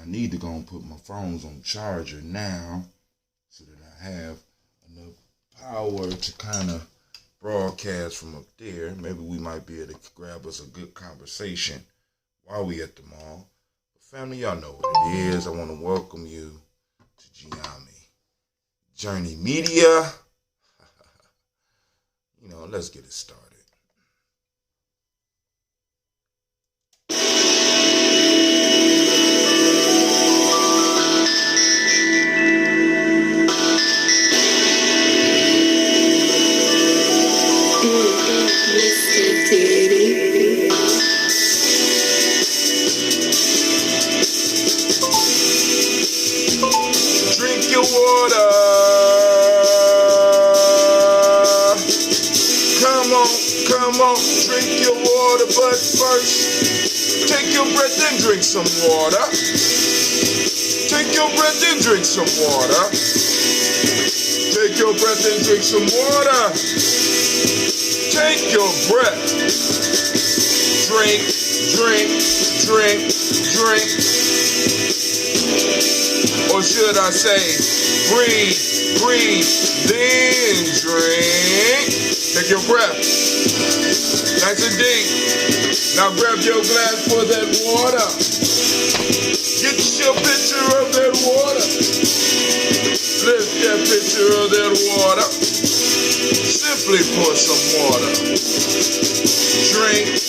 I need to go and put my phones on charger now so that I have enough power to kind of broadcast from up there. Maybe we might be able to grab us a good conversation while we at the mall. But family, y'all know what it is. I want to welcome you to Gye-Nyame Journey Media. Let's get it started. Drink your water. Come on, drink your water, but first, take your breath and drink some water. Take your breath and drink some water. Take your breath and drink some water. Take your breath. Drink. Or should I say, breathe, then drink. Take your breath. Nice and deep. Now grab your glass for that water. Get your picture of that water. Lift that picture of that water. Simply pour some water. Drink.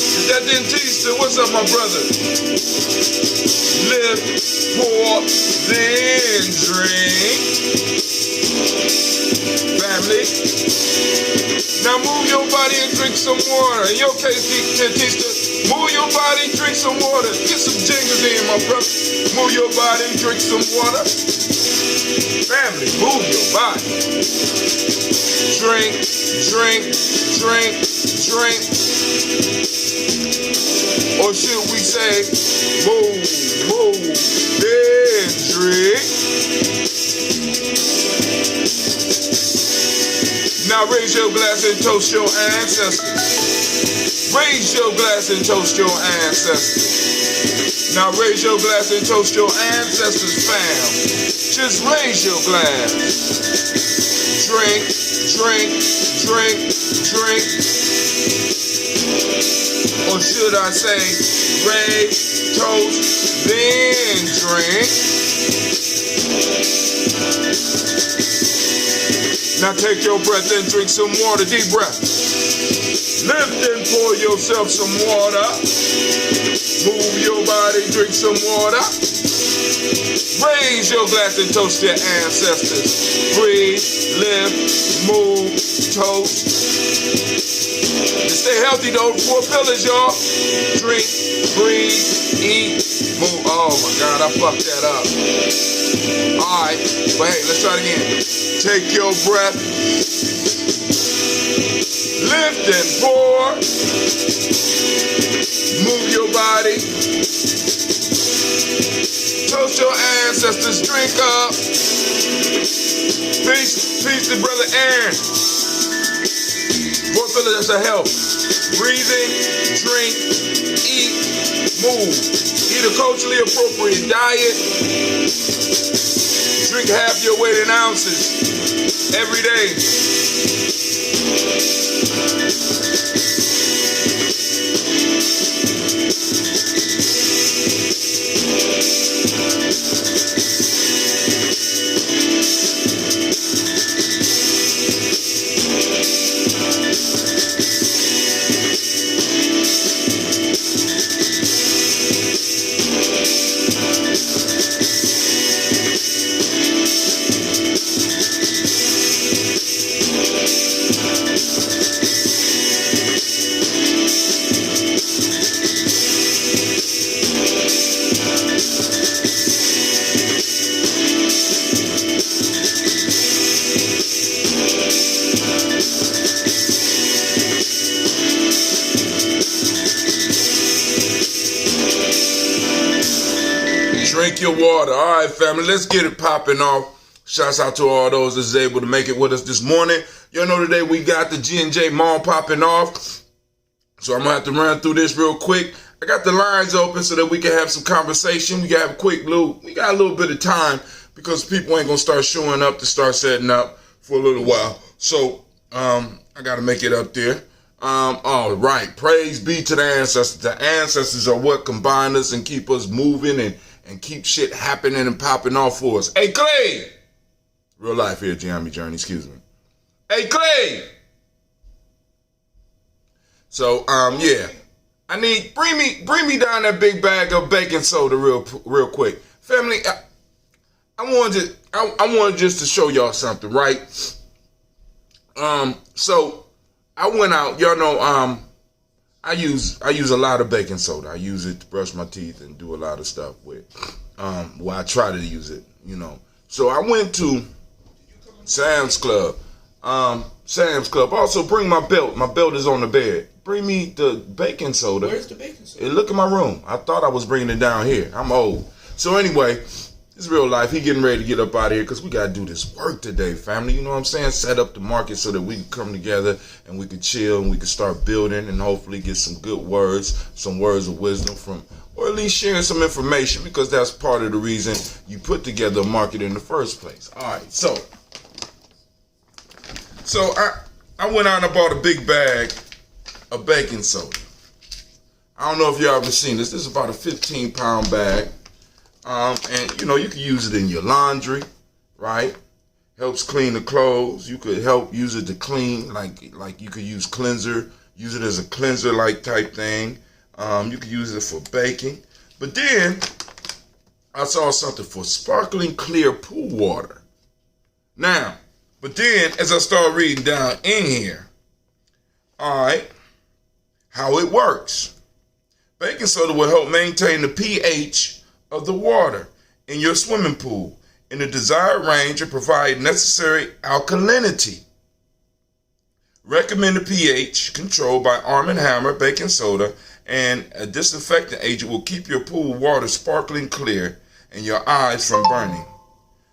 Is that dentista? What's up, my brother? Lift, pour, then drink. Family. Now move your body and drink some water. In your case, dentista, move your body and drink some water. Get some jingles in, my brother. Move your body and drink some water. Family, move your body. Drink. Or should we say, move, then drink. Now raise your glass and toast your ancestors. Raise your glass and toast your ancestors. Now raise your glass and toast your ancestors, fam. Just raise your glass. Drink. Or should I say, raise, toast, then drink. Now take your breath and drink some water. Deep breath. Lift and pour yourself some water. Move your body, drink some water. Raise your glass and toast your ancestors. Breathe, lift, move, toast. And stay healthy though. 4 pillars, y'all. Drink, breathe, eat, move. Oh my God, I fucked that up. Alright, but hey, let's try it again. Take your breath. Lift and pour. Move your body. Toast your ancestors. Drink up. Peace to Brother Aaron. 4 pillars of health. Breathing, drink, eat, move. Eat a culturally appropriate diet. Drink half your weight in ounces every day. Drink your water. All right, family, let's get it popping off. Shouts out to all those that's able to make it with us this morning. You know, today we got the G&J Mall popping off. So I'm going to have to run through this real quick. I got the lines open so that we can have some conversation. We got a quick loop. We got a little bit of time because people ain't gonna start showing up to start setting up for a little while. So I gotta make it up there. All right. Praise be to the ancestors. The ancestors are what combine us and keep us moving and keep shit happening and popping off for us. Hey, Clay! Real life here, Gye-Nyame Journey, excuse me. Hey, Clay! So, yeah. I need, bring me down that big bag of baking soda real quick. Family, I wanted just to show y'all something, right? So I went out, y'all know, I use a lot of baking soda. I use it to brush my teeth and do a lot of stuff with. Well, I try to use it, you know. So I went to Sam's Club. Sam's Club. Also bring my belt. My belt is on the bed. Bring me the baking soda. Where's the baking soda? Hey, look in my room. I thought I was bringing it down here. I'm old. So anyway, it's real life. He getting ready to get up out of here because we got to do this work today, family. You know what I'm saying? Set up the market so that we can come together and we can chill and we can start building and hopefully get some good words, some words of wisdom from, or at least sharing some information, because that's part of the reason you put together a market in the first place. All right, so I went out and I bought a big bag of baking soda. I don't know if y'all ever seen this. This is about a 15-pound bag. And you know, you can use it in your laundry, right? Helps clean the clothes. You could help use it to clean, like you could use cleanser, use it as a cleanser like type thing. You could use it for baking. But then I saw something for sparkling clear pool water. Now, but then as I start reading down in here, all right, how it works. Baking soda will help maintain the pH of the water in your swimming pool in the desired range and provide necessary alkalinity. Recommended pH controlled by Arm & Hammer baking soda, and a disinfectant agent will keep your pool water sparkling clear and your eyes from burning.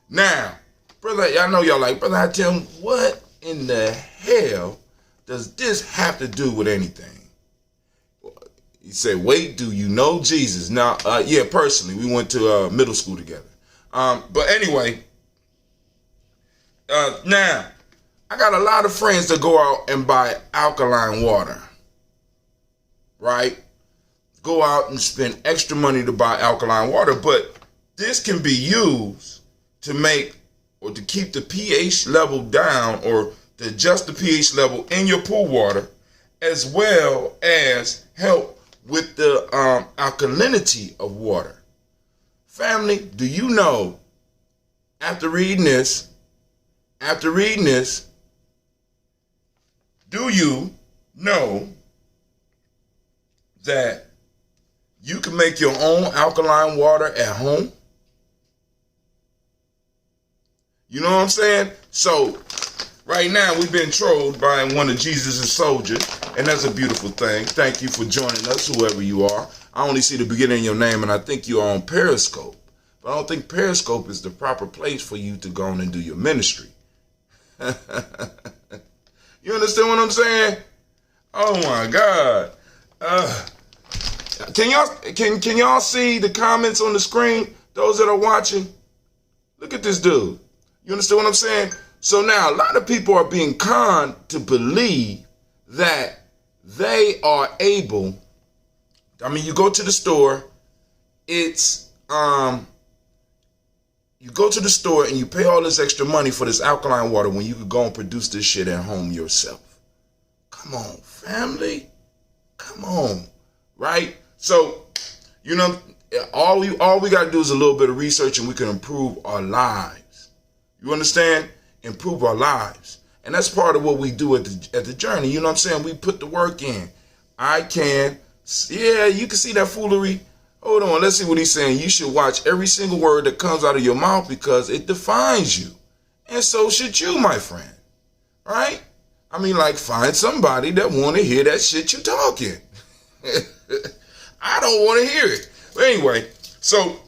Now, brother, I know y'all like, brother, I tell him, what in the hell does this have to do with anything? He said, wait, do you know Jesus? Now, yeah, personally, we went to middle school together. But anyway, now, I got a lot of friends that go out and buy alkaline water, right? Go out and spend extra money to buy alkaline water, but this can be used to make or to keep the pH level down or to adjust the pH level in your pool water, as well as help with the alkalinity of water. Family, do you know, after reading this, do you know that you can make your own alkaline water at home? You know what I'm saying? So right now we've been trolled by one of Jesus' soldiers, and that's a beautiful thing. Thank you for joining us, whoever you are. I only see the beginning of your name, and I think you're on Periscope. But I don't think Periscope is the proper place for you to go on and do your ministry. You understand what I'm saying? Oh my God. Can y'all see the comments on the screen? Those that are watching? Look at this dude. You understand what I'm saying? So now a lot of people are being conned to believe that they are able. I mean, you go to the store, you go to the store and you pay all this extra money for this alkaline water when you could go and produce this shit at home yourself. Come on, family. Come on, right? So, you know, all we got to do is a little bit of research and we can improve our lives. You understand? Improve our lives. And that's part of what we do at the journey. You know what I'm saying? We put the work in. Yeah, you can see that foolery. Hold on, let's see what he's saying. You should watch every single word that comes out of your mouth because it defines you. And so should you, my friend. Right? I mean, like, find somebody that want to hear that shit you talking. I don't want to hear it. But anyway, so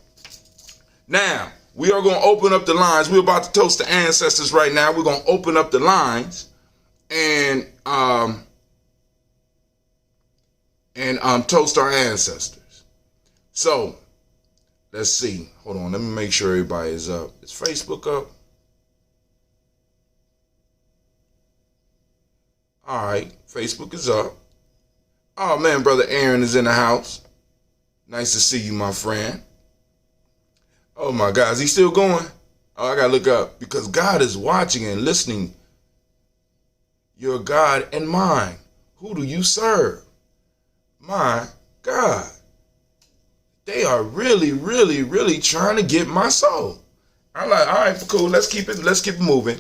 now we are going to open up the lines. We're about to toast the ancestors right now. We're going to open up the lines. And and toast our ancestors. So let's see. Hold on. Let me make sure everybody is up. Is Facebook up? All right. Facebook is up. Oh, man, Brother Aaron is in the house. Nice to see you, my friend. Oh, my God. Is he still going? Oh, I got to look up. Because God is watching and listening. Your God and mine. Who do you serve? My God. They are really, really, really trying to get my soul. I'm like, all right, cool. Let's keep it moving.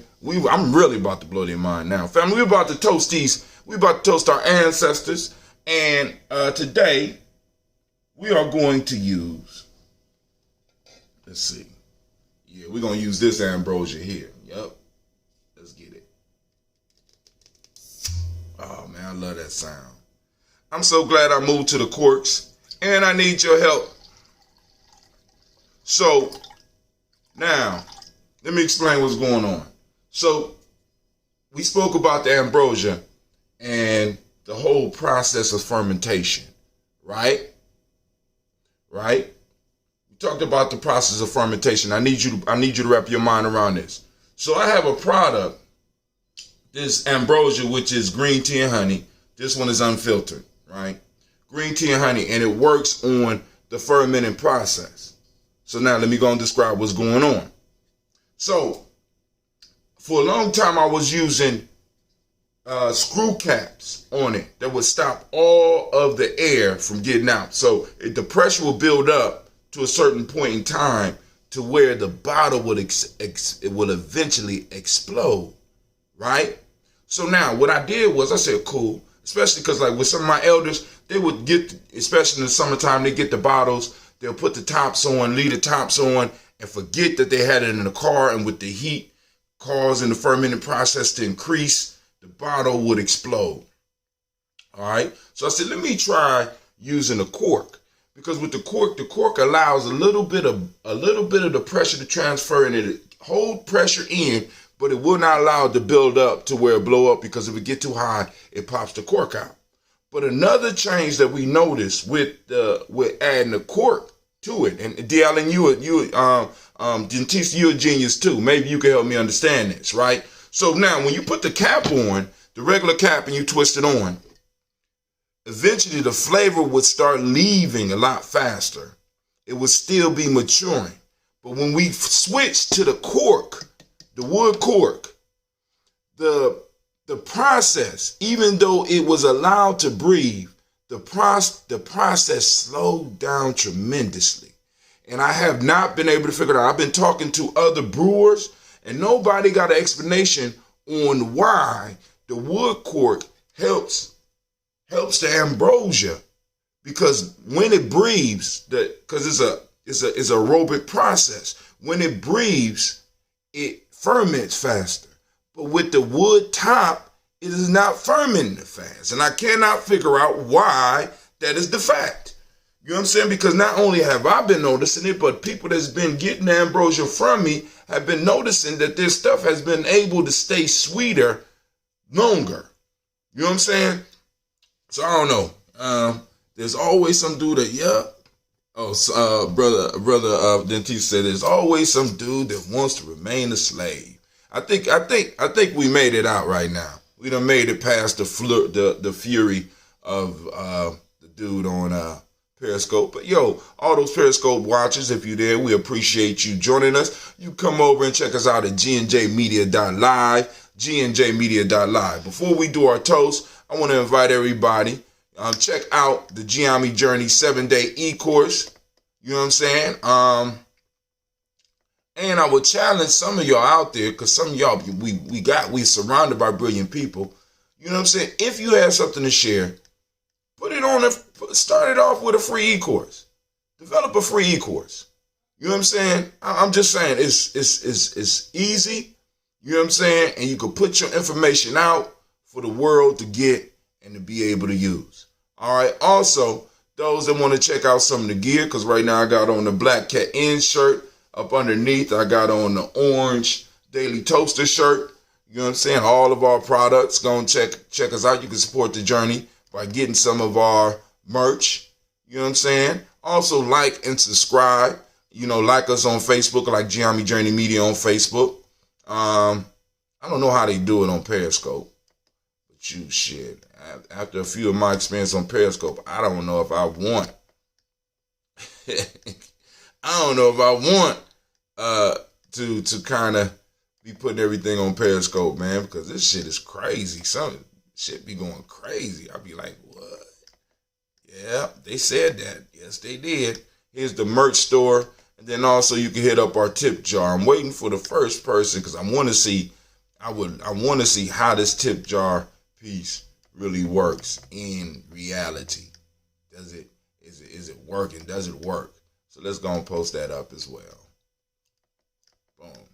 I'm really about to blow their mind now. Family, we're about to toast these. We're about to toast our ancestors. And today, we are going to use, let's see. Yeah, we're going to use this ambrosia here. Yep. Let's get it. Oh, man, I love that sound. I'm so glad I moved to the Corks, and I need your help. So, now, let me explain what's going on. So, we spoke about the ambrosia and the whole process of fermentation, right? Right? We talked about the process of fermentation. I need you to wrap your mind around this. So, I have a product, this ambrosia, which is green tea and honey. This one is unfiltered. Right? Green tea and honey, and it works on the fermenting process. So now let me go and describe what's going on. So for a long time I was using screw caps on it that would stop all of the air from getting out. So the pressure will build up to a certain point in time to where the bottle would it will eventually explode. Right? So now what I did was I said, cool. Especially because like with some of my elders, they would get, especially in the summertime, they get the bottles, they'll put the tops on, leave the tops on, and forget that they had it in the car, and with the heat causing the fermenting process to increase, the bottle would explode. All right. So I said, let me try using a cork, because with the cork allows a little bit of the pressure to transfer, and it hold pressure in, but it will not allow it to build up to where it blow up, because if it get too high, it pops the cork out. But another change that we noticed with adding the cork to it, and D. Allen, Dentista, you're a genius too. Maybe you can help me understand this, right? So now when you put the cap on, the regular cap, and you twist it on, eventually the flavor would start leaving a lot faster. It would still be maturing. But when we switch to the cork, the wood cork, the process, even though it was allowed to breathe, the process slowed down tremendously. And I have not been able to figure it out. I've been talking to other brewers, and nobody got an explanation on why the wood cork helps the ambrosia. Because when it breathes, because it's a aerobic process. When it breathes, it ferments faster. But with the wood top, it is not fermenting fast. And I cannot figure out why that is the fact. You know what I'm saying? Because not only have I been noticing it, but people that's been getting the ambrosia from me have been noticing that this stuff has been able to stay sweeter longer. You know what I'm saying? So I don't know. There's always some dude that, brother Dentista said there's always some dude that wants to remain a slave. I think we made it out right now. We done made it past the fury of the dude on Periscope. But yo, all those Periscope watchers, if you're there, we appreciate you joining us. You come over and check us out at gnjmedia.live, gnjmedia.live. Before we do our toast, I want to invite everybody, check out the Gye-Nyame Journey 7-day e-course. You know what I'm saying? And I would challenge some of y'all out there, because some of y'all, we surrounded by brilliant people. You know what I'm saying? If you have something to share, put it on, start it off with a free e-course. Develop a free e-course. You know what I'm saying? I'm just saying it's easy. You know what I'm saying? And you can put your information out for the world to get and to be able to use. All right. Also, those that want to check out some of the gear, because right now I got on the Black Cat Inn shirt. Up underneath, I got on the orange Daily Toaster shirt. You know what I'm saying? All of our products. Go and check us out. You can support the journey by getting some of our merch. You know what I'm saying? Also like and subscribe. Like us on Facebook, like Gye-Nyame Journey Media on Facebook. I don't know how they do it on Periscope. But shit. After a few of my experience on Periscope, I don't know if I want. I don't know if I want to kind of be putting everything on Periscope, man, because this shit is crazy. Some shit be going crazy. I'll be like, what? Yeah, they said that. Yes, they did. Here's the merch store. And then also you can hit up our tip jar. I'm waiting for the first person because I want to see how this tip jar piece really works in reality. Is it working? Does it work? So let's go and post that up as well. Boom.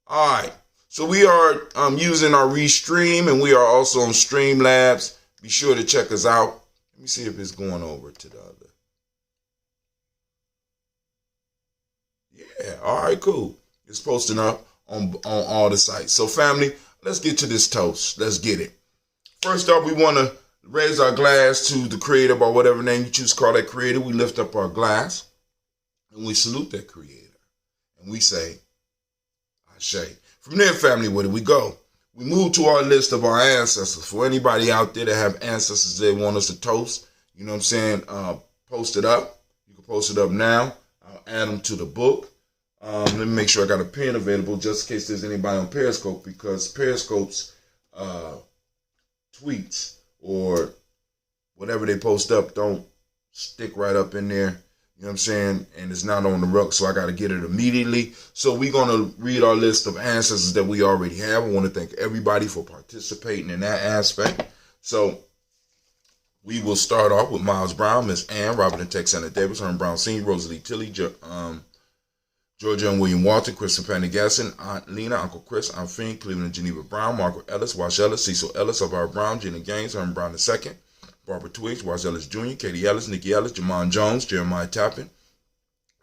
All right. So we are using our Restream, and we are also on Streamlabs. Be sure to check us out. Let me see if it's going over to the other. Yeah, all right, cool. It's posting up on all the sites. So family, let's get to this toast. Let's get it. First up, we want to raise our glass to the creator, by whatever name you choose to call that creator. We lift up our glass and we salute that creator. And we say, Ashe. From there, family, where do we go? We move to our list of our ancestors. For anybody out there that have ancestors they want us to toast, you know what I'm saying, post it up. You can post it up now. I'll add them to the book. Let me make sure I got a pen available just in case there's anybody on Periscope, because Periscope's tweets or whatever they post up don't stick right up in there. You know what I'm saying? And it's not on the rug, so I got to get it immediately. So we're going to read our list of ancestors that we already have. I want to thank everybody for participating in that aspect. So we will start off with Miles Brown, Miss Ann, Robert and Texana Davis, Herman Brown Sr., Rosalie Tilley, Georgia and William Walton, Kristen Pendergasson, Aunt Lena, Uncle Chris, Aunt Finn, Cleveland and Geneva Brown, Margaret Ellis, Wash Ellis, Cecil Ellis, Elvira Brown, Gina Gaines, Herman Brown II, Barbara Twiggs, Wash Ellis Jr., Katie Ellis, Nikki Ellis, Jamon Jones, Jeremiah Tappan,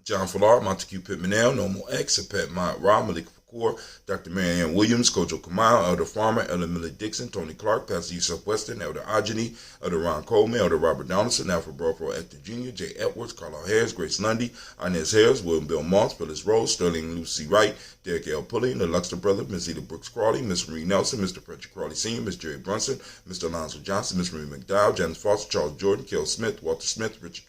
John Fallar, Montague Pittman, Normal X, Pet Mott Rob, Malik Fakour, Dr. Marianne Williams, Kojo Kamau, Elder Farmer, Elder Millie Dixon, Tony Clark, Pastor Yusuf Weston, Elder Ajani, Elder Ron Coleman, Elder Robert Donaldson, Alfred Bro Hector Jr., Jay Edwards, Carlisle Harris, Grace Lundy, Inez Harris, William Bill Moss, Phyllis Rose, Sterling Lucy Wright, Derek L. Pulley, the Luxter brother, Miss Eda Brooks Crawley, Miss Marie Nelson, Mr. Patrick Crawley Sr., Miss Jerry Brunson, Mr. Alonzo Johnson, Miss Marie McDowell, Janice Foster, Charles Jordan, Kel Smith, Walter Smith, Richard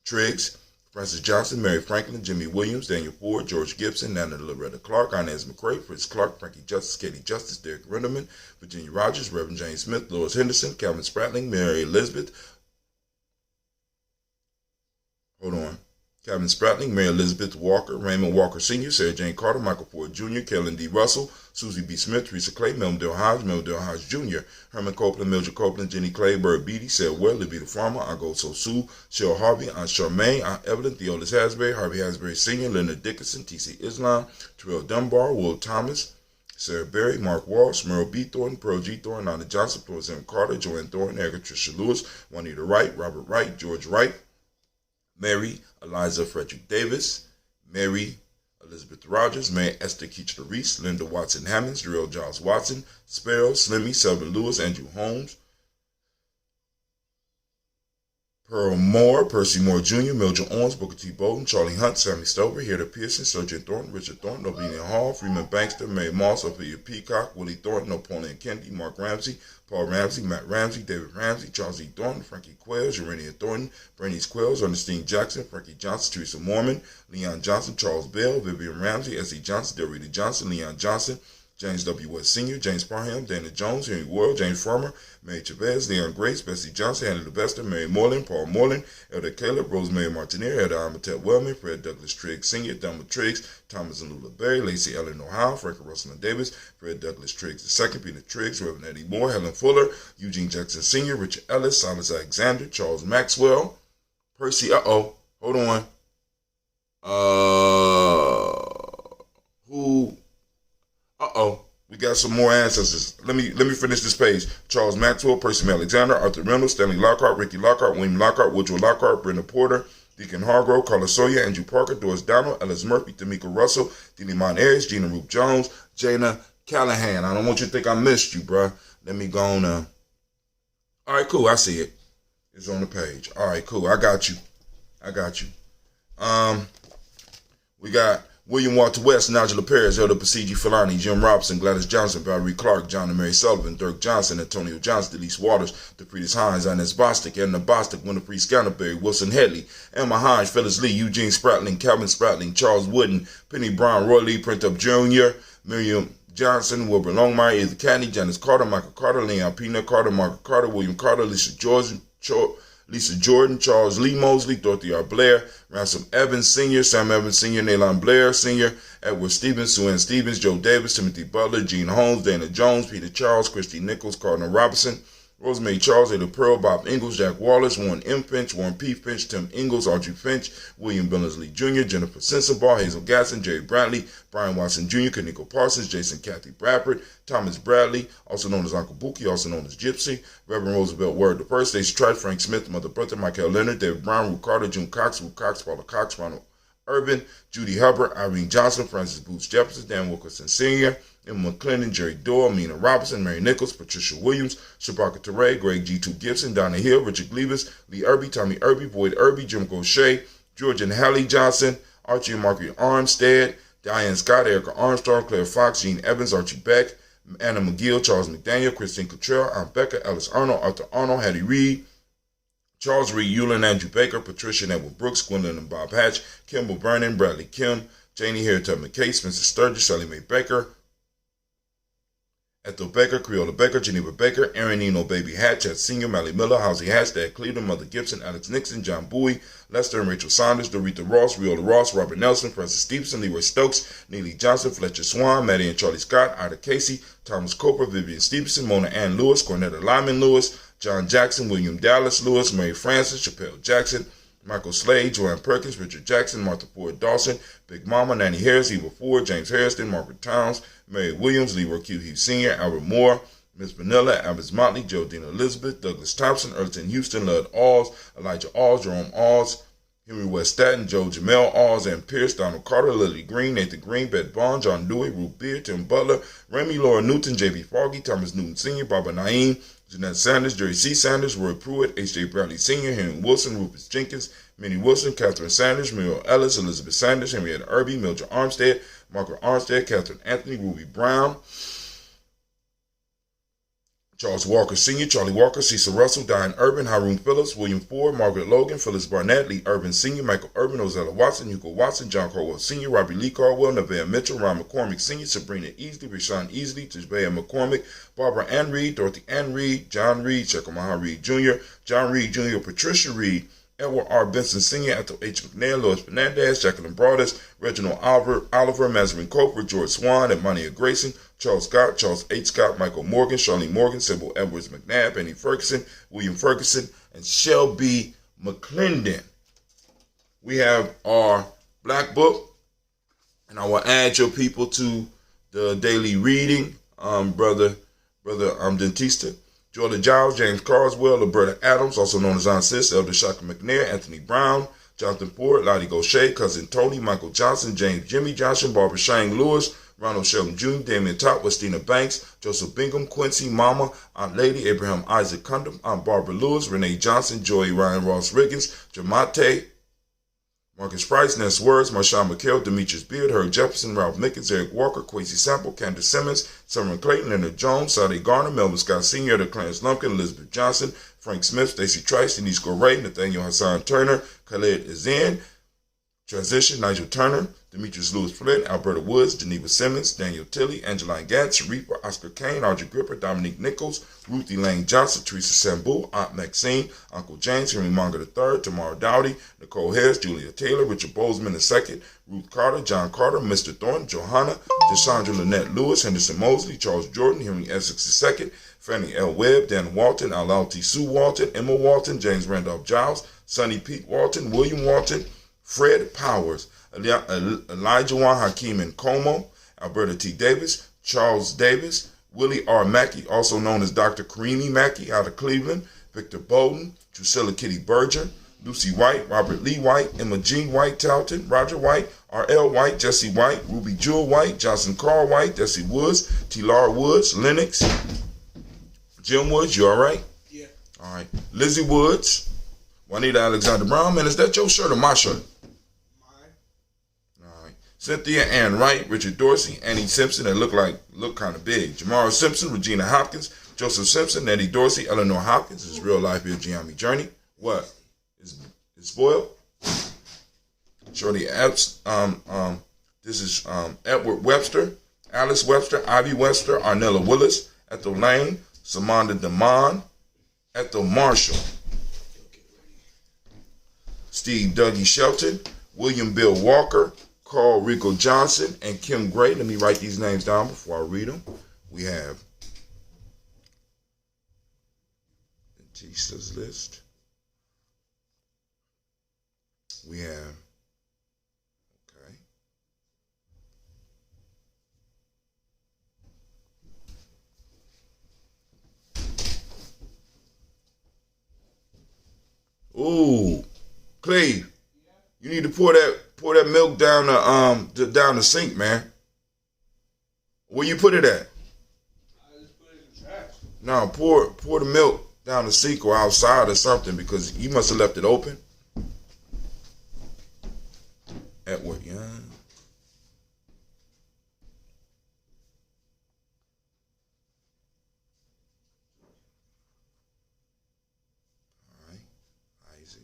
Triggs, Francis Johnson, Mary Franklin, Jimmy Williams, Daniel Ford, George Gibson, Nana Loretta Clark, Inez McCrae, Fritz Clark, Frankie Justice, Katie Justice, Derek Renderman, Virginia Rogers, Reverend James Smith, Lois Henderson, Calvin Spratling, Mary Elizabeth, Calvin Spratling, Mary Elizabeth Walker, Raymond Walker Sr., Sarah Jane Carter, Michael Ford Jr., Kellen D. Russell, Susie B. Smith, Teresa Clay, Melvin Dale Hodge Jr., Herman Copeland, Mildred Copeland, Jenny Clay, Bird Beatty, Sarah Well, Libby the Farmer, Aunt So Sue, Cheryl Harvey, Aunt Charmaine, Aunt Evelyn, Theodis Hasbury, Harvey Hasbury Sr., Leonard Dickinson, T.C. Islam, Terrell Dunbar, Will Thomas, Sarah Berry, Mark Walsh, Merle B. Thornton, Pearl G. Thornton, Anna Johnson, Florence M. Carter, Joanne Thornton, Erica Tricia Lewis, Juanita Wright, Robert Wright, George Wright, Mary Eliza Frederick Davis, Mary Elizabeth Rogers, Mary Esther Keachler Reese, Linda Watson Hammonds, Darrell Giles Watson, Sparrow, Slimmy, Selvin Lewis, Andrew Holmes, Pearl Moore, Percy Moore Jr., Mildred Owens, Booker T. Bolden, Charlie Hunt, Sammy Stover, Herda Pearson, Sergeant Thornton, Richard Thornton, Ovenia Hall, Freeman Bankster, Mary Moss, Ophelia Peacock, Willie Thornton, Napoleon Kennedy, Mark Ramsey, Paul Ramsey, Matt Ramsey, David Ramsey, Charles E. Thornton, Frankie Quells, Urania Thornton, Bernice Quells, Ernestine Jackson, Frankie Johnson, Teresa Mormon, Leon Johnson, Charles Bell, Vivian Ramsey, S.E. Johnson, Delrita Johnson, Leon Johnson, James W. West Sr., James Parham, Dana Jones, Henry Worrell, James Farmer, Mary Chavez, Leon Grace, Bessie Johnson, Hannah Levester, Mary Moreland, Paul Moreland, Elder Caleb, Rosemary Martineer, Elder Amatet Wellman, Fred Douglas Triggs Sr., Thelma Triggs, Thomas and Lula Berry, Lacey Ellen Ohio, Frankie Russell and Davis, Fred Douglas Triggs II, Peter Triggs, Reverend Eddie Moore, Helen Fuller, Eugene Jackson Sr., Richard Ellis, Silas Alexander, Charles Maxwell, Percy, hold on. We got some more ancestors. Let me finish this page. Charles Maxwell, Percy Alexander, Arthur Reynolds, Stanley Lockhart, Ricky Lockhart, William Lockhart, Woodrow Lockhart, Brenda Porter, Deacon Hargrove, Carla Sawyer, Andrew Parker, Doris Donald, Ellis Murphy, Tamika Russell, Delimon Ayers, Gina Roop Jones, Jana Callahan. I don't want you to think I missed you, bruh. Let me go on. All right, cool. I see it. is on the page. All right, cool. I got you. We got William Walter West, Nigel Perez, Elder Pasigi Filani, Jim Robinson, Gladys Johnson, Valerie Clark, John and Mary Sullivan, Dirk Johnson, Antonio Johnson, Delise Waters, DePretis Hines, Inez Bostic, Edna Bostic, Winifred Scanterbury, Wilson Headley, Emma Hines, Phyllis Lee, Eugene Spratling, Calvin Spratling, Charles Wooden, Penny Brown, Roy Lee, Printup Jr., Miriam Johnson, Wilbur Longmire, Ethan Cadney, Janice Carter, Michael Carter, Leon Pina Carter, Margaret Carter, William Carter, Lisa Jordan, Charles Lee Mosley, Dorothy R. Blair, Ransom Evans Sr., Sam Evans Sr., Nalon Blair Sr., Edward Stevens, Sue Ann Stevens, Joe Davis, Timothy Butler, Gene Holmes, Dana Jones, Peter Charles, Christy Nichols, Cardinal Robinson, Rosemary Charles, Ada Pearl, Bob Ingalls, Jack Wallace, Warren M. Finch, Warren P. Finch, Tim Ingalls, Archie Finch, William Billingsley Jr., Jennifer Sensenbaugh, Hazel Gasson, Jerry Bradley, Brian Watson Jr., Kaniko Parsons, Jason Kathy Bradford, Thomas Bradley, also known as Uncle Buki, also known as Gypsy, Reverend Roosevelt Word the First, Stacey Trice, Frank Smith, Mother Brother, Michael Leonard, David Brown, Ruth Carter, June Cox, Paula Cox, Ronald Urban, Judy Hubbard, Irene Johnson, Francis Booth Jefferson, Dan Wilkerson Sr., Emma McClendon, Jerry Doyle, Mina Robinson, Mary Nichols, Patricia Williams, Shabaka Teray, Greg G2 Gibson, Donna Hill, Richard Gleavis, Lee Irby, Tommy Irby, Boyd Irby, Jim Gaucher, George and Hallie Johnson, Archie and Margaret Armstead, Diane Scott, Erica Armstrong, Claire Fox, Gene Evans, Archie Beck, Anna McGill, Charles McDaniel, Christine Cottrell, Aunt Becca, Ellis Arnold, Arthur Arnold, Hattie Reed, Charles Reed, Eulin, Andrew Baker, Patricia and Edward Brooks, Gwendolyn and Bob Hatch, Kimball Vernon, Bradley Kim, Janie Harriet McKay, Spencer Sturgis, Sally Mae Baker, Ethel Baker, Creola Baker, Geneva Baker, Aaron Eno Baby Hatch, Chad Sr., Mally Miller, Housie Hatch, Dad Cleveland, Mother Gibson, Alex Nixon, John Bowie, Lester and Rachel Saunders, Dorita Ross, Riola Ross, Robert Nelson, Francis Stevenson, Leroy Stokes, Neely Johnson, Fletcher Swan, Maddie and Charlie Scott, Ida Casey, Thomas Cooper, Vivian Stevenson, Mona Ann Lewis, Cornetta Lyman Lewis, John Jackson, William Dallas Lewis, Mary Francis, Chappelle Jackson, Michael Slade, Joanne Perkins, Richard Jackson, Martha Ford Dawson, Big Mama, Nanny Harris, Eva Ford, James Harrison, Margaret Towns, Mary Williams, Leroy Q. Heath Sr., Albert Moore, Miss Vanilla, Albert Motley, Jodina Elizabeth, Douglas Thompson, Erton Houston, Lud Alls, Elijah Alls, Jerome Alls, Henry West Staten, Joe Jamel Alls, Ann Pierce, Donald Carter, Lily Green, Nathan Green, Beth Bond, John Dewey, Ruth Beard, Tim Butler, Remy Laura Newton, J.B. Foggy, Thomas Newton Sr., Barbara Naeem, Jeanette Sanders, Jerry C. Sanders, Roy Pruitt, H.J. Bradley Sr., Henry Wilson, Rufus Jenkins, Minnie Wilson, Catherine Sanders, Muriel Ellis, Elizabeth Sanders, Henrietta Irby, Mildred Armstead, Margaret Armstead, Catherine Anthony, Ruby Brown, Charles Walker Sr., Charlie Walker, Cecil Russell, Diane Urban, Haroon Phillips, William Ford, Margaret Logan, Phyllis Barnett, Lee Urban Sr., Michael Urban, Ozella Watson, Hugo Watson, John Caldwell Sr., Robbie Lee Caldwell, Nevaeh Mitchell, Ron McCormick Sr., Sabrina Easley, Rashawn Easley, Tisbea McCormick, Barbara Ann Reed, Dorothy Ann Reed, John Reed, Shekamaha Reed Jr., John Reed Jr., Patricia Reed, Edward R. Benson Sr., Ethel H. McNair, Lois Fernandez, Jacqueline Broadus, Reginald Oliver, Mazarin Cofer, George Swan, Edmonia Grayson, Charles Scott, Charles H. Scott, Michael Morgan, Charlene Morgan, Sybil Edwards McNabb, Annie Ferguson, William Ferguson, and Shelby McClendon. We have our black book, and I will add your people to the daily reading, brother Dentista. Jordan Giles, James Carswell, Roberta Adams, also known as Aunt Sis, Elder Shaka McNair, Anthony Brown, Jonathan Ford, Lottie Gaucher, Cousin Tony, Michael Johnson, James Jimmy Johnson, Barbara Shane Lewis, Ronald Sheldon Jr., Damian Top, Westina Banks, Joseph Bingham, Quincy Mama, Aunt Lady, Abraham Isaac Cundum, Aunt Barbara Lewis, Renee Johnson, Joey Ryan Ross Riggins, Jamate, Marcus Price, Ness Words, Marshawn McHale, Demetrius Beard, Herb Jefferson, Ralph Mickens, Eric Walker, Quincy Sample, Candace Simmons, Summer Clayton, Leonard Jones, Sade Garner, Melvin Scott Sr., the Clarence Lumpkin, Elizabeth Johnson, Frank Smith, Stacey Trice, Denise Goray, Nathaniel Hassan Turner, Khaled Azin, Transition, Nigel Turner, Demetrius Lewis Flint, Alberta Woods, Geneva Simmons, Daniel Tilley, Angeline Gatz, Sharifa, Oscar Kane, Audrey Gripper, Dominique Nichols, Ruthie Lane Johnson, Teresa Sambu, Aunt Maxine, Uncle James, Henry Monger III, Tamara Dowdy, Nicole Harris, Julia Taylor, Richard Bozeman II, Ruth Carter, John Carter, Mr. Thornton, Johanna, Deshandra Lynette Lewis, Henderson Mosley, Charles Jordan, Henry Essex II, Fannie L. Webb, Dan Walton, Alalti Sue Walton, Emma Walton, James Randolph Giles, Sonny Pete Walton, William Walton, Fred Powers, Elijah Juan Hakeem Nkomo, Alberta T. Davis, Charles Davis, Willie R. Mackey, also known as Dr. Karimi Mackey out of Cleveland, Victor Bowden, Drusilla Kitty Berger, Lucy White, Robert Lee White, Emma Jean White Talton, Roger White, R.L. White, Jesse White, Ruby Jewel White, Johnson Carl White, Jesse Woods, T. Lar Woods, Lennox, Jim Woods, you all right? Yeah. All right. Lizzie Woods. Juanita Alexander Brown. Man, is that your shirt or my shirt? Mine. All right. Cynthia Ann Wright. Richard Dorsey. Annie Simpson. That look kind of big. Jamara Simpson. Regina Hopkins. Joseph Simpson. Nettie Dorsey. Eleanor Hopkins. This is real life here. Gye-Nyame Journey. What? Is spoiled? Shorty Epps. This is Edward Webster. Alice Webster. Ivy Webster. Arnella Willis. Ethel Lane. Samanda Damon. Ethel Marshall. Steve Dougie Shelton. William Bill Walker. Carl Rico Johnson. And Kim Gray. Let me write these names down before I read them. We have Batista's list. We have, okay. Ooh, Cleve, you need to pour that milk down the sink, man. Where you put it at? I just put it in the trash. No, pour the milk down the sink or outside or something, because you must have left it open. Edward Young. All right, Isaac.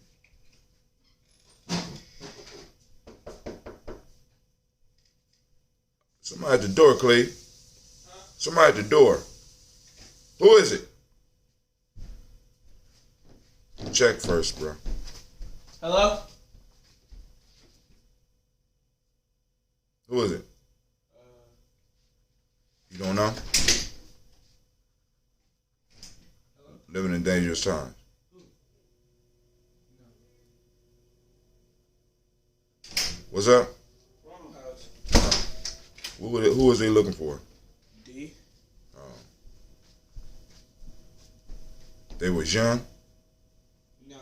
Somebody at the door, Clay. Huh? Somebody at the door. Who is it? Check first, bro. Hello? Who is it? You don't know? Hello? Living in dangerous times. Who? No. What's up? Ronald House. Who was they looking for? D. Oh. They was young? No.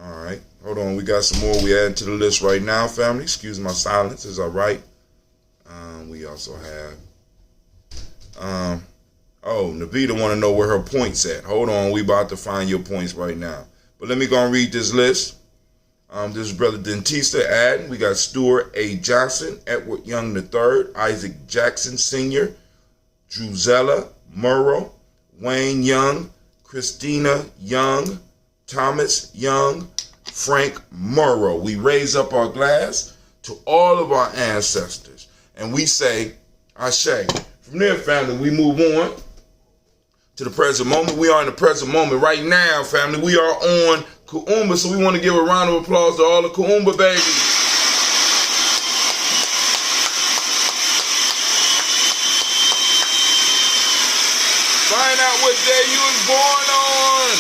All right. Hold on. We got some more we adding to the list right now, family. Excuse my silence as I write. We also have... Navita want to know where her points at. Hold on. We about to find your points right now. But let me go and read this list. This is Brother Dentista adding. We got Stuart A. Johnson, Edward Young III, Isaac Jackson Sr., Druzella Murrow, Wayne Young, Christina Young, Thomas Young, Frank Murrow. We raise up our glass to all of our ancestors. And we say, Ashe. From there, family, we move on to the present moment. We are in the present moment right now, family. We are on Kuumba, so we want to give a round of applause to all the Kuumba babies. Find out what day you was born on.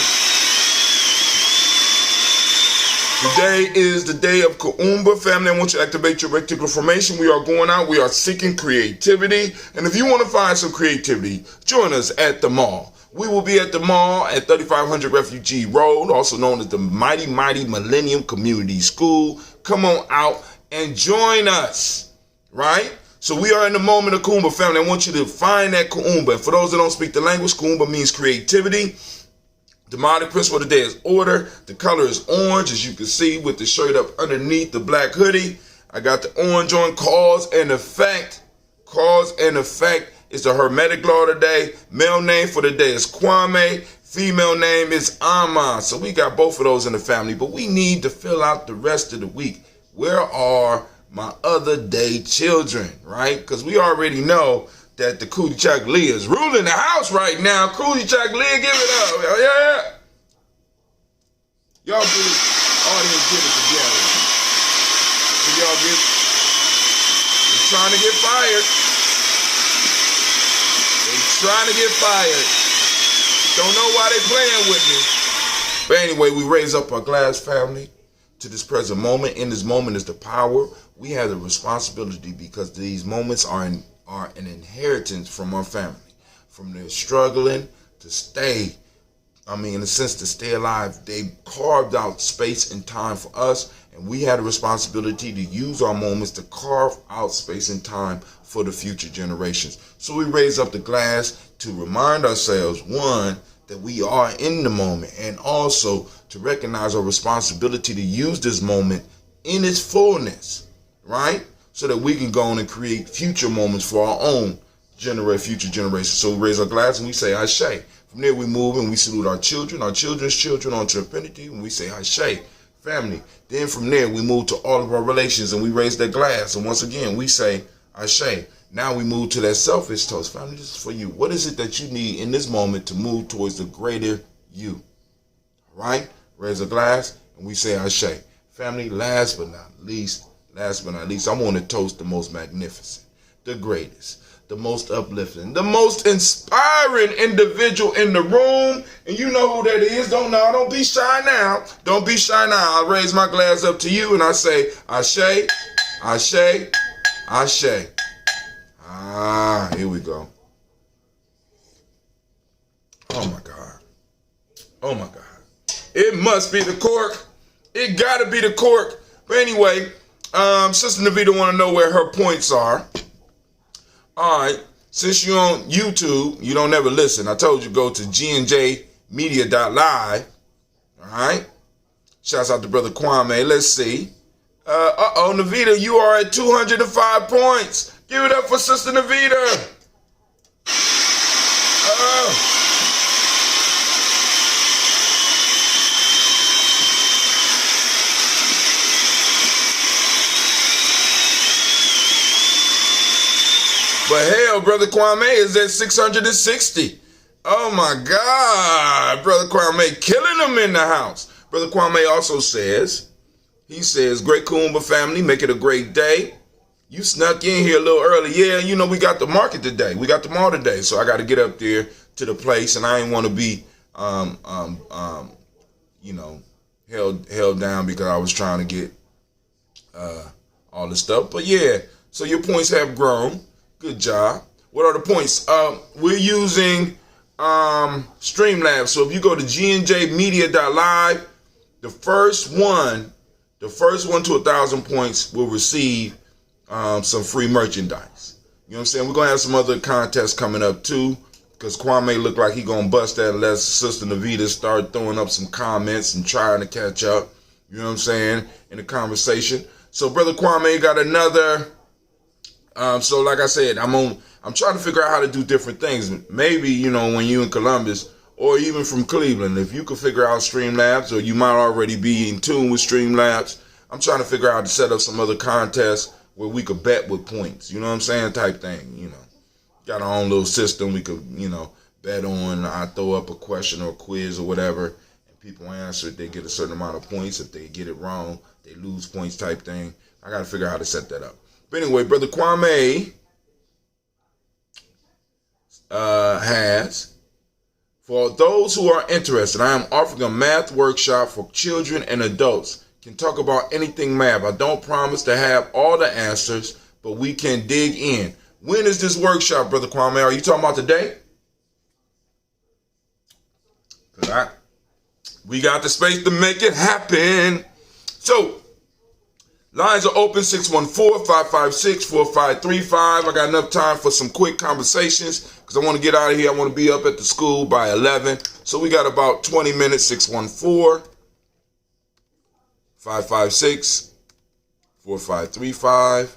Today is the day of Kuumba, family. I want you to activate your reticular formation. We are going out. We are seeking creativity. And if you want to find some creativity, join us at the mall. We will be at the mall at 3500 Refugee Road, also known as the Mighty Millennium Community School. Come on out and join us, right? So we are in the moment of Kuumba, family. I want you to find that Kuumba. And for those that don't speak the language, Kuumba means creativity. The demonic principle of the day is order. The color is orange, as you can see with the shirt up underneath the black hoodie. I got the orange on. Cause and effect. Cause and effect is the Hermetic law today. Male name for the day is Kwame. Female name is Ama. So we got both of those in the family. But we need to fill out the rest of the week. Where are my other day children, right? Because we already know that the Cootie Chocolate Leah is ruling the house right now. Cootie Chocolate Leah, give it up. Yeah. Y'all get it. Audience, get it together. Y'all get it. They're trying to get fired. They're trying to get fired. Don't know why they playing with me. But anyway, we raise up our glass, family, to this present moment. In this moment is the power. We have the responsibility because these moments are an inheritance from our family, from their struggling to stay, in a sense, to stay alive. They carved out space and time for us, And we had a responsibility to use our moments to carve out space and time for the future generations. So we raise up the glass to remind ourselves, one, that we are in the moment, and also to recognize our responsibility to use this moment in its fullness, right? So that we can go on and create future moments for our own future generations. So we raise our glass and we say, Ashe. From there we move and we salute our children's children onto infinity, and we say, Ashe, family. Then from there we move to all of our relations and we raise that glass. And once again, we say, Ashe. Now we move to that selfish toast. Family, this is for you. What is it that you need in this moment to move towards the greater you? All right? Raise a glass and we say, Ashe. Family, last but not least, I want to toast the most magnificent, the greatest, the most uplifting, the most inspiring individual in the room. And you know who that is. Don't be shy now. Don't be shy now. I raise my glass up to you and I say, Ashe, Ashe, Ashe. Here we go. Oh my God. Oh my God. It must be the cork. It gotta be the cork. But anyway, Sister Navita want to know where her points are. All right. Since you're on YouTube, you don't ever listen. I told you go to gnjmedia.live. All right. Shouts out to Brother Kwame. Let's see. Navita, you are at 205 points. Give it up for Sister Navita. But hell, Brother Kwame is at 660. Oh my God. Brother Kwame killing them in the house. Brother Kwame also says, great Kuumba family, make it a great day. You snuck in here a little early. Yeah, you know, we got the market today. We got the mall today. So I got to get up there to the place, and I ain't want to be, held down because I was trying to get all this stuff. But yeah, so your points have grown. Good job. What are the points? We're using Streamlabs. So if you go to gnjmedia.live, the first one to 1,000 points will receive some free merchandise. You know what I'm saying? We're going to have some other contests coming up too, because Kwame looked like he going to bust that unless Sister Navita start throwing up some comments and trying to catch up, you know what I'm saying, in the conversation. So Brother Kwame got another, so like I said, I'm trying to figure out how to do different things. Maybe, you know, when you in Columbus or even from Cleveland, if you could figure out Streamlabs, or you might already be in tune with Streamlabs, I'm trying to figure out how to set up some other contests where we could bet with points, you know what I'm saying, type thing, you know. Got our own little system we could, you know, bet on. I throw up a question or a quiz or whatever, and people answer it, they get a certain amount of points. If they get it wrong, they lose points type thing. I got to figure out how to set that up. But anyway, Brother Kwame has, for those who are interested, I am offering a math workshop for children and adults. Can talk about anything math. I don't promise to have all the answers, but we can dig in. When is this workshop, Brother Kwame? Are you talking about today? We got the space to make it happen. So, lines are open, 614-556-4535. I got enough time for some quick conversations because I want to get out of here. I want to be up at the school by 11. So we got about 20 minutes, 614-556-4535.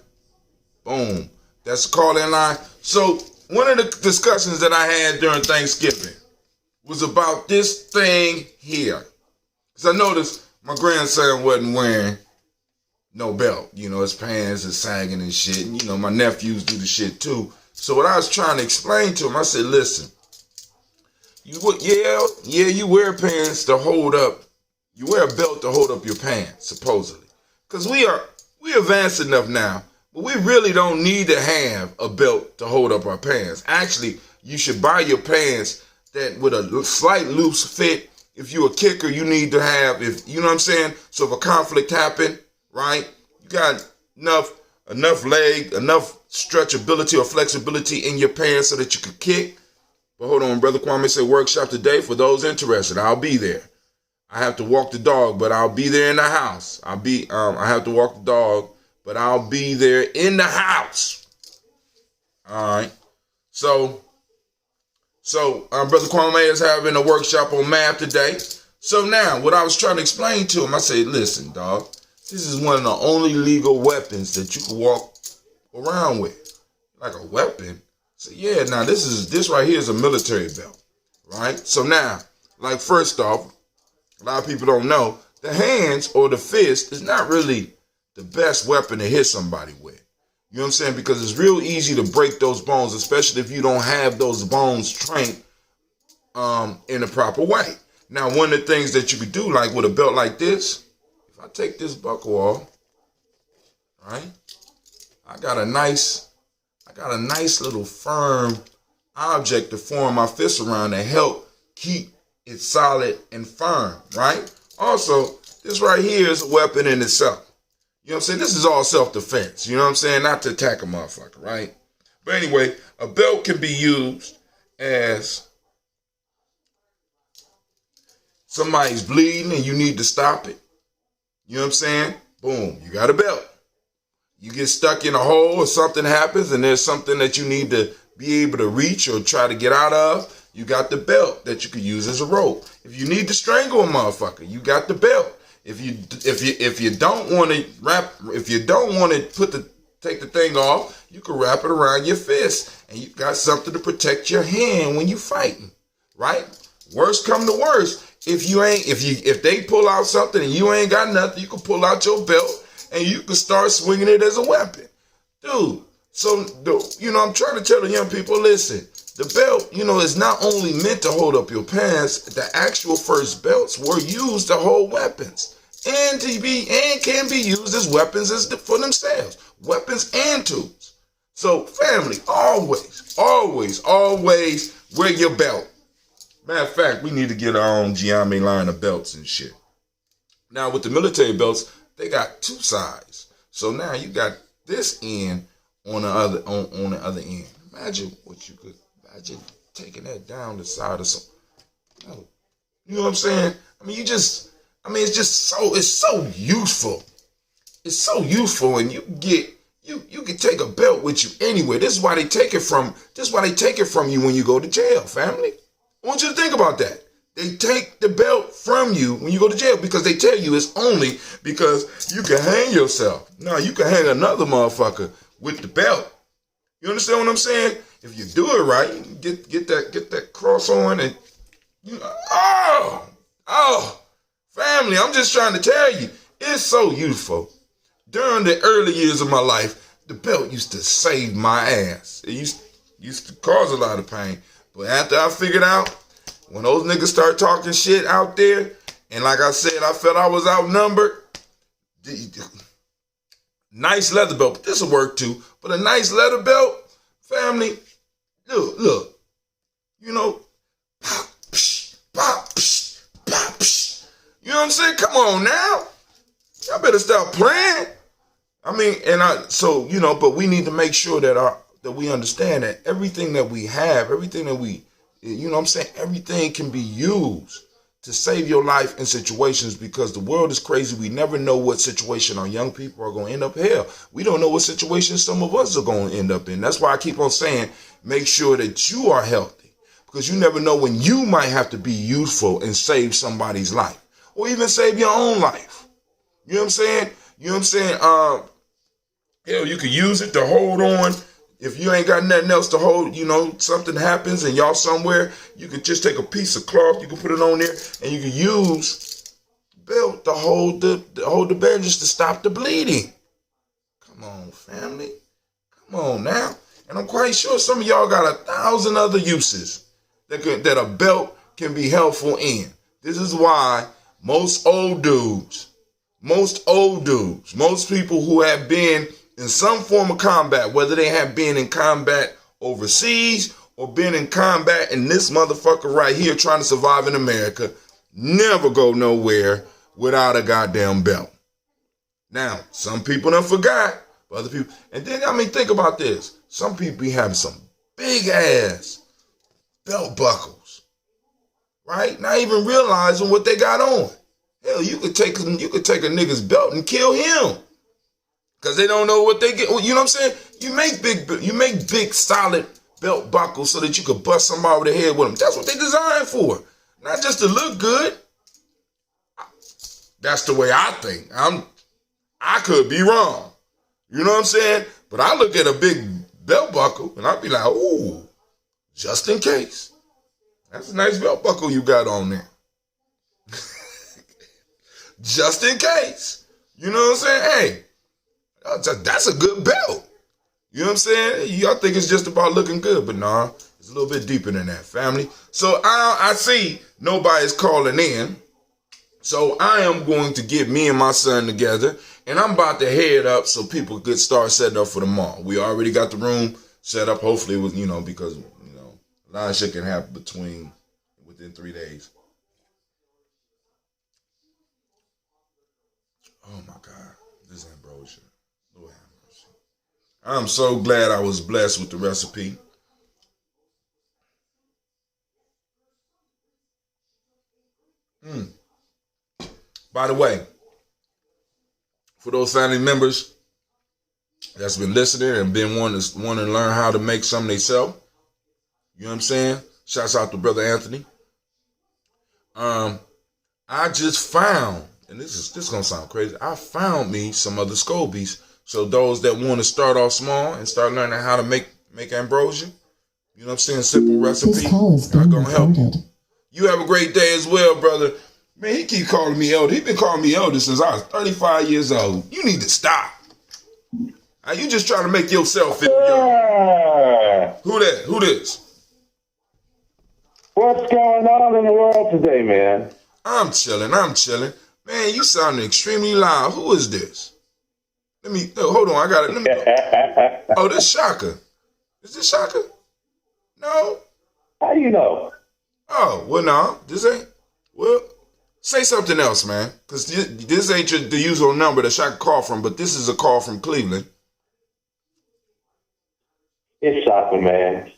Boom. That's the call-in line. So one of the discussions that I had during Thanksgiving was about this thing here. Because I noticed my grandson wasn't wearing no belt. You know, his pants are sagging and shit. And, you know, my nephews do the shit too. So what I was trying to explain to him, I said, listen, you wear pants to hold up. You wear a belt to hold up your pants, supposedly. Because we advanced enough now. But we really don't need to have a belt to hold up our pants. Actually, you should buy your pants that with a slight loose fit. If you're a kicker, you need to have, you know what I'm saying? So if a conflict happened, right, you got enough leg, enough stretchability or flexibility in your pants so that you can kick. But hold on, Brother Kwame said workshop today for those interested. I'll be there. I have to walk the dog, but I'll be there in the house. I have to walk the dog, but I'll be there in the house. All right. So Brother Kwame is having a workshop on math today. So now, what I was trying to explain to him, I said, listen, dog, this is one of the only legal weapons that you can walk around with. Like a weapon? So yeah, now this right here is a military belt, right? So now, like first off, a lot of people don't know, the hands or the fist is not really the best weapon to hit somebody with. You know what I'm saying? Because it's real easy to break those bones, especially if you don't have those bones trained in the proper way. Now, one of the things that you could do, like with a belt like this, if I take this buckle off, right? I got a nice little firm object to form my fist around to help keep it solid and firm, right? Also, this right here is a weapon in itself. You know what I'm saying? This is all self-defense. You know what I'm saying? Not to attack a motherfucker, right? But anyway, a belt can be used as somebody's bleeding and you need to stop it. You know what I'm saying? Boom, you got a belt. You get stuck in a hole or something happens and there's something that you need to be able to reach or try to get out of, you got the belt that you could use as a rope. If you need to strangle a motherfucker, you got the belt. If you don't want to take the thing off, you can wrap it around your fist and you got something to protect your hand when you fighting, right? Worst come to worst, if they pull out something and you ain't got nothing, you can pull out your belt and you can start swinging it as a weapon, dude. So I'm trying to tell the young people, listen. The belt, is not only meant to hold up your pants. The actual first belts were used to hold weapons and can be used as weapons for themselves. Weapons and tools. So family, always wear your belt. Matter of fact, we need to get our own Gye-Nyame line of belts and shit. Now with the military belts, they got two sides. So now you got this end on the other end. Imagine taking that down the side of some. You know what I'm saying? It's so useful. It's so useful, and you can take a belt with you anywhere. This is why they take it from you when you go to jail, family. I want you to think about that. They take the belt from you when you go to jail because they tell you it's only because you can hang yourself. No, you can hang another motherfucker with the belt. You understand what I'm saying? If you do it right, you get that cross on and family, I'm just trying to tell you, it's so useful. During the early years of my life, the belt used to save my ass. It used to cause a lot of pain. But after I figured out, when those niggas start talking shit out there, and like I said, I felt I was outnumbered, nice leather belt, but this will work too. But a nice leather belt, family, look, pop, psh, pop, psh, pop, psh. You know what I'm saying? Come on now. Y'all better stop playing. But we need to make sure that we understand that everything that we have, everything that we, everything can be used to save your life in situations because the world is crazy. We never know what situation our young people are going to end up. Hell, we don't know what situation some of us are going to end up in. That's why I keep on saying, make sure that you are healthy because you never know when you might have to be useful and save somebody's life or even save your own life. You know what I'm saying? Hell, you could use it to hold on. If you ain't got nothing else to hold, something happens and y'all somewhere, you could just take a piece of cloth, you can put it on there, and you can use belt to hold the bandages to stop the bleeding. Come on, family. Come on now. And I'm quite sure some of y'all got 1,000 other uses that a belt can be helpful in. This is why most people who have been in some form of combat, whether they have been in combat overseas or been in combat in this motherfucker right here trying to survive in America, never go nowhere without a goddamn belt. Now, some people done forgot, but other people, and then, think about this. Some people be having some big ass belt buckles, right? Not even realizing what they got on. Hell, you could take a nigga's belt and kill him because they don't know what they get. You know what I'm saying? You make big solid belt buckles so that you could bust somebody over the head with them. That's what they designed for, not just to look good. That's the way I think. I could be wrong. You know what I'm saying? But I look at a big belt buckle and I'll be like, ooh, just in case. That's a nice belt buckle you got on there. Just in case. You know what I'm saying? Hey, that's a good belt. You know what I'm saying? Y'all think it's just about looking good, but nah, it's a little bit deeper than that, family. So I see nobody's calling in. So I am going to get me and my son together, and I'm about to head up so people could start setting up for tomorrow. We already got the room set up, hopefully, with, because, a lot of shit can happen within 3 days. Oh my God, this ambrosia. Lord have mercy. I'm so glad I was blessed with the recipe. By the way, for those family members that's been listening and been wanting to learn how to make something themselves, you know what I'm saying? Shouts out to Brother Anthony. I just found, and this is gonna sound crazy, I found me some other scobies. So those that want to start off small and start learning how to make ambrosia, you know what I'm saying? Simple recipe. This call is being recorded. You have a great day as well, brother. Man, he keep calling me elder. He been calling me elder since I was 35 years old. You need to stop. You just trying to make yourself feel young. Who that? Who this? What's going on in the world today, man? I'm chilling. Man, you sounding extremely loud. Who is this? Hold on. I got it. Oh, this Shaka. Is this Shaka? No. How you know? Oh, well, no. This ain't. Well, say something else, man. Because this ain't the usual number that Shaka call from, but this is a call from Cleveland. It's Shaka, man.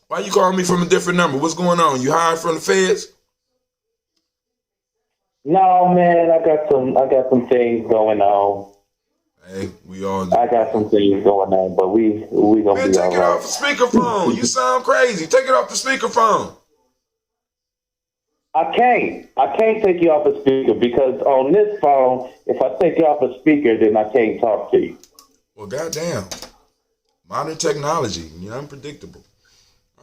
Why you calling me from a different number? What's going on? You hired from the feds? No, man. I got some things going on. Hey, we all do. I got some things going on, but we gonna Man, be all take it right. off the speakerphone. You sound crazy. Take it off the speakerphone. I can't take you off the speaker because on this phone, if I take you off the speaker, then I can't talk to you. Well, goddamn. Modern technology, unpredictable.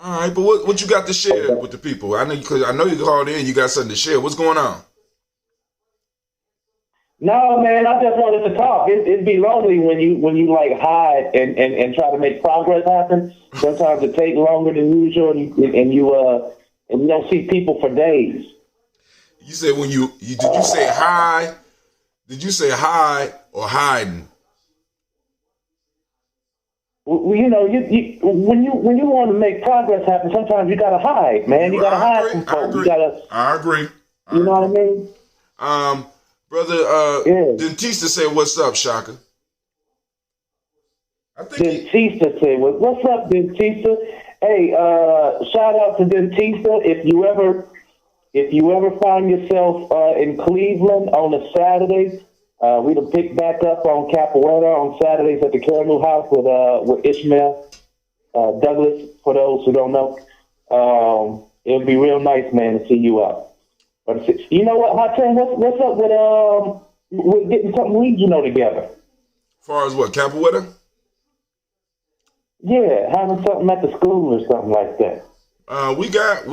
All right, but what you got to share with the people? I know you called in. You got something to share. What's going on? No, man, I just wanted to talk. It'd be lonely when you like hide and try to make progress happen. Sometimes it takes longer than usual, and you don't see people for days. You said did you say hi? Did you say hi or hiding? Well, when you want to make progress happen, sometimes you gotta hide, man. You gotta hide from folks. I agree. You know what I mean? Brother, Dentista said, "What's up, Shaka?" Dentista said, "What's up, Dentista?" Hey, shout out to Dentista. If you ever find yourself in Cleveland on a Saturday, we done pick back up on Capoeira on Saturdays at the Caribou House with Ishmael Douglas. For those who don't know, it'll be real nice, man, to see you out. But you know what, Hatem, what's up with getting something regional together? As far as what, Capoeira? Yeah, having something at the school or something like that. We got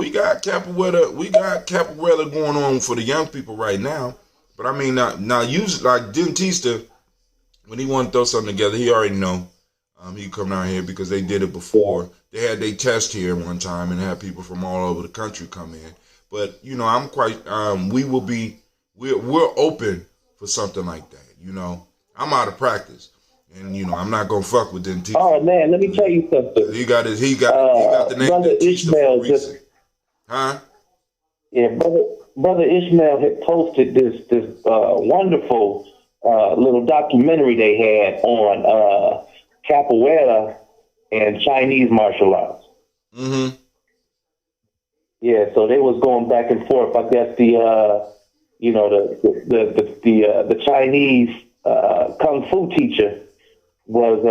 Capoeira. We got Capoeira going on for the young people right now. But I mean, now usually like Dentista, when he want to throw something together, he already know. He come down here because they did it before. They had their test here one time and had people from all over the country come in. But I'm quite. We're open for something like that. I'm out of practice, and I'm not gonna fuck with Dentista. Oh man, let me tell you something. He got the name Brother Dentista Ishmael for a reason. Huh? Yeah, brother Ishmael had posted this wonderful little documentary they had on capoeira and Chinese martial arts. Mm-hmm. Yeah, so they was going back and forth. I guess the Chinese kung fu teacher was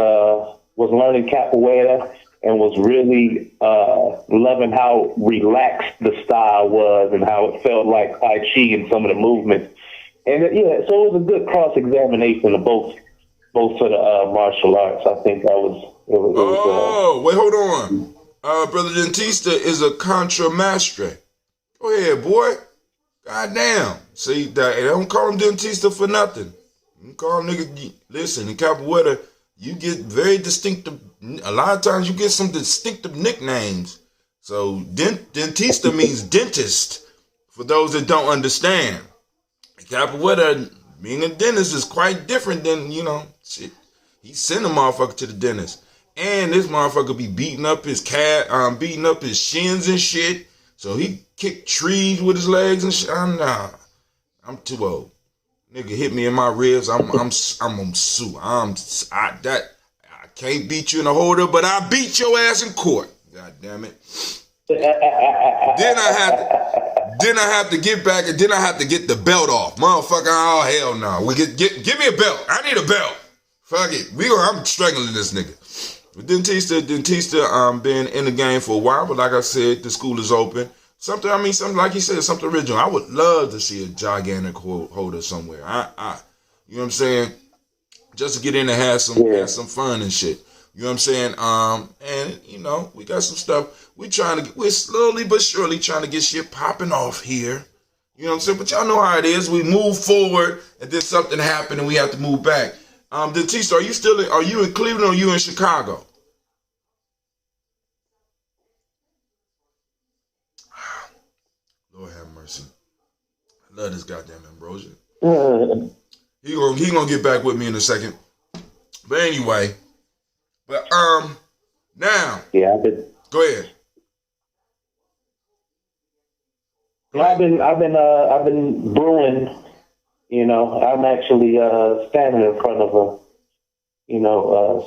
learning capoeira and was really loving how relaxed the style was and how it felt like Tai Chi in some of the movements. And so it was a good cross examination of both sort of martial arts. I think that was. Wait, hold on. Brother Dentista is a Contra Mastre. Go ahead, boy. Goddamn. See, they don't call him Dentista for nothing. You call him nigga. Listen, in Capoeira, you get very distinctive. A lot of times you get some distinctive nicknames. So Dentista means dentist. For those that don't understand, Capoeira, being a dentist is quite different than, shit. He sent a motherfucker to the dentist. And this motherfucker be beating up his shins and shit. So he kicked trees with his legs and shit. I'm too old. Nigga hit me in my ribs. I'm gonna sue. I can't beat you in a holder, but I beat your ass in court. God damn it. Then I have to get back, and then I have to get the belt off. Motherfucker, oh hell no. Give me a belt. I need a belt. Fuck it. I'm strangling this nigga. But Dentista been in the game for a while, but like I said, the school is open. Something like you said, something original. I would love to see a gigantic holder somewhere. You know what I'm saying? Just to get in and have some fun and shit. You know what I'm saying? And we got some stuff. We're slowly but surely trying to get shit popping off here. You know what I'm saying? But y'all know how it is. We move forward and then something happened and we have to move back. Dentista, are you in Cleveland or are you in Chicago? Lord have mercy. I love this goddamn ambrosia. He gonna get back with me in a second. But anyway, now. Yeah, go ahead. Yeah, I've been brewing. I'm actually standing in front of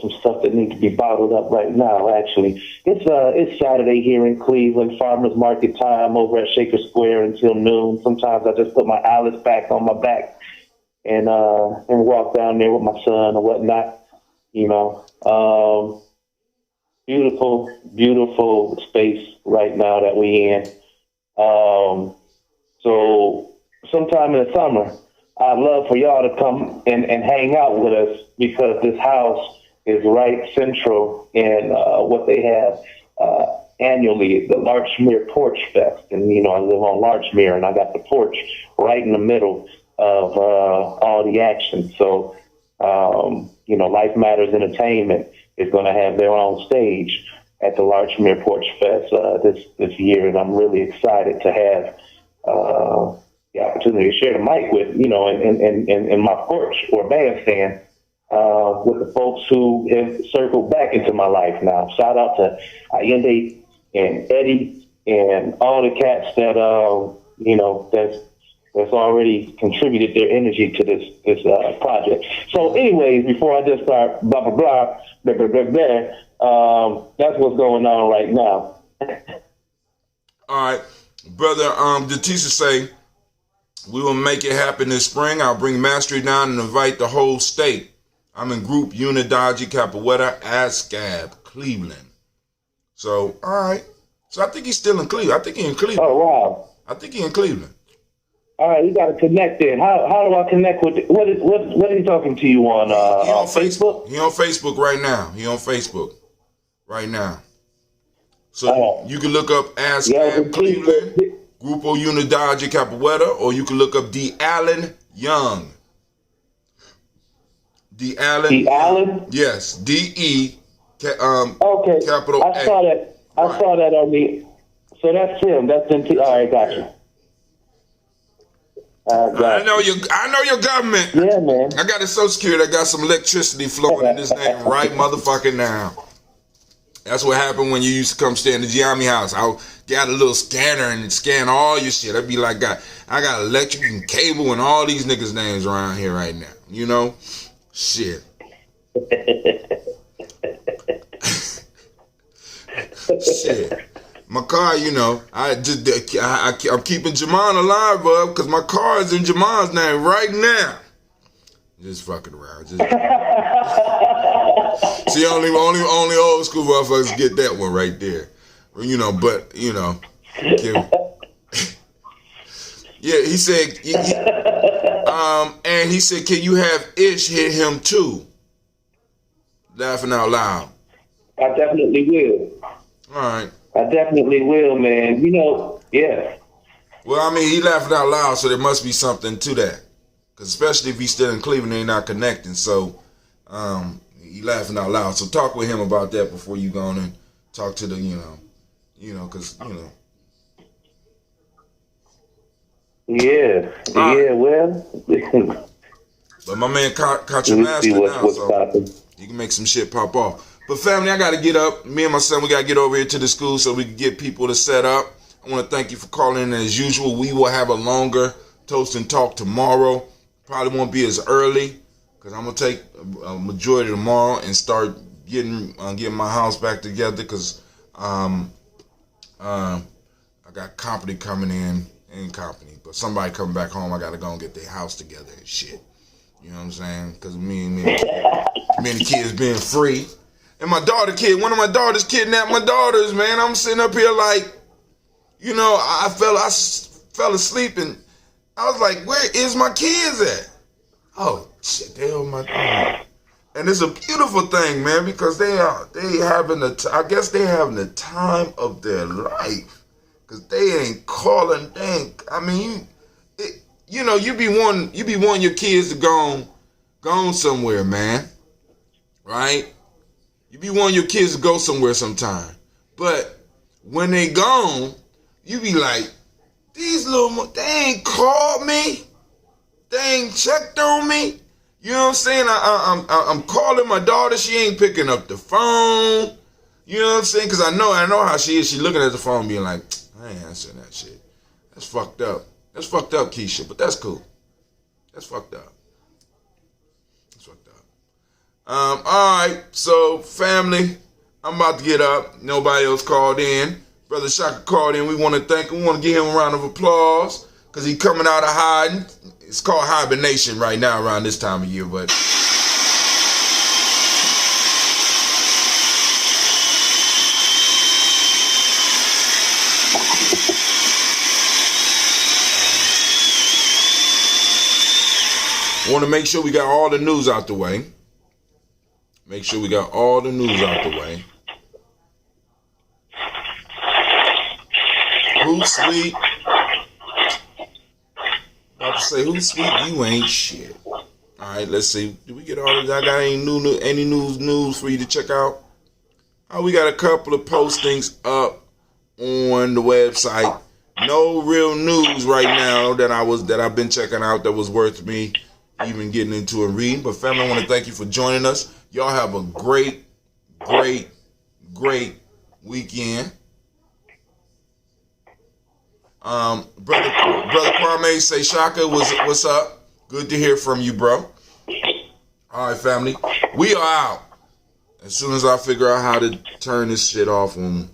some stuff that needs to be bottled up right now. Actually, it's Saturday here in Cleveland, farmers market time over at Shaker Square until noon. Sometimes I just put my Alice pack on my back and walk down there with my son or whatnot. Beautiful, beautiful space right now that we in. So sometime in the summer, I'd love for y'all to come and hang out with us because this house is right central in what they have annually, the Larchmere Porch Fest. And, I live on Larchmere, and I got the porch right in the middle of all the action. So, Life Matters Entertainment is going to have their own stage at the Larchmere Porch Fest this year, and I'm really excited to have the opportunity to share the mic with, in my porch or bandstand with the folks who have circled back into my life now. Shout out to Allende and Eddie and all the cats that, that's already contributed their energy to this project. So anyways, before I just start blah, blah, blah, blah, blah, blah, blah, that's what's going on right now. All right. Brother, the teacher say, we will make it happen this spring. I'll bring Mastery down and invite the whole state. I'm in group Unidaji Capoeira ASCAB, Cleveland. So, all right. So I think he's still in Cleveland. I think he's in Cleveland. Oh, wow. I think he's in Cleveland. All right, we got to connect then. How do I connect with what are he talking to you on? He on Facebook? He on Facebook right now. He on Facebook right now. So you can look up ASCAB Cleveland, Grupo Unidaji Capoeira, or you can look up D. Allen Young. D. Allen? Yes. D-E. Okay. Capital I saw that. I saw that on the. So that's him. That's him. All right, gotcha. I know your government. Yeah, man. I got a Social Security. I got some electricity flowing in this name right motherfucking now. That's what happened when you used to come stay in the Gye-Nyame house. I got a little scanner and scan all your shit. I'd be like, I got electric and cable and all these niggas' names around here right now. Shit. Shit. My car, you know, I'm keeping Jamon alive up because my car is in Jamon's name right now. Just fucking around. Just... See, only old school motherfuckers get that one right there. You know, but you know, yeah. He said, and he said, can you have Ish hit him too? Laughing out loud. I definitely will. All right. I definitely will, man. You know, yeah. Well, I mean, he laughing out loud, so there must be something to that. Because especially if he's still in Cleveland, they're not connecting. So he laughing out loud. So talk with him about that before you go on and talk to the, you know, because, you know. Yeah. Yeah, well. But my man caught your master now, what's so popping. you can make some shit pop off. But family, I got to get up. Me and my son, we got to get over here to the school so we can get people to set up. I want to thank you for calling in as usual. We will have a longer Toast and Talk tomorrow. Probably won't be as early because I'm going to take a majority tomorrow and start getting my house back together because I got company coming in. Ain't company, but somebody coming back home. I got to go and get their house together and shit. You know what I'm saying? Because me and the kids being free. And my daughter one of my daughters kidnapped my daughters, man. I'm sitting up here like, you know, I fell asleep and I was like, where is my kids at? Oh, shit, they on my And it's a beautiful thing, man, because they having the time of their life. Because they ain't calling, I mean, you know, you be wanting your kids to go somewhere, man. Right? You be wanting your kids to go somewhere sometime. But when they gone, you be like, these they ain't called me. They ain't checked on me. You know what I'm saying? I'm calling my daughter. She ain't picking up the phone. You know what I'm saying? Because I know how she is. She looking at the phone being like, I ain't answering that shit. That's fucked up. That's fucked up, Keisha. But that's cool. That's fucked up. All right, so family, I'm about to get up. Nobody else called in. Brother Shaka called in. We want to thank him. We want to give him a round of applause because he's coming out of hiding. It's called hibernation right now around this time of year, but I want to make sure we got all the news out the way. Make sure we got all the news out the way. Who's sleep? About to say, who's sleep? You ain't shit. All right, let's see. Did we get all of that? I got any news for you to check out? We got a couple of postings up on the website. No real news right now that I've been checking out that was worth me even getting into and reading. But family, I want to thank you for joining us. Y'all have a great, great, great weekend. Brother Kwame say, Shaka, what's up? Good to hear from you, bro. All right, family. We are out. As soon as I figure out how to turn this shit off on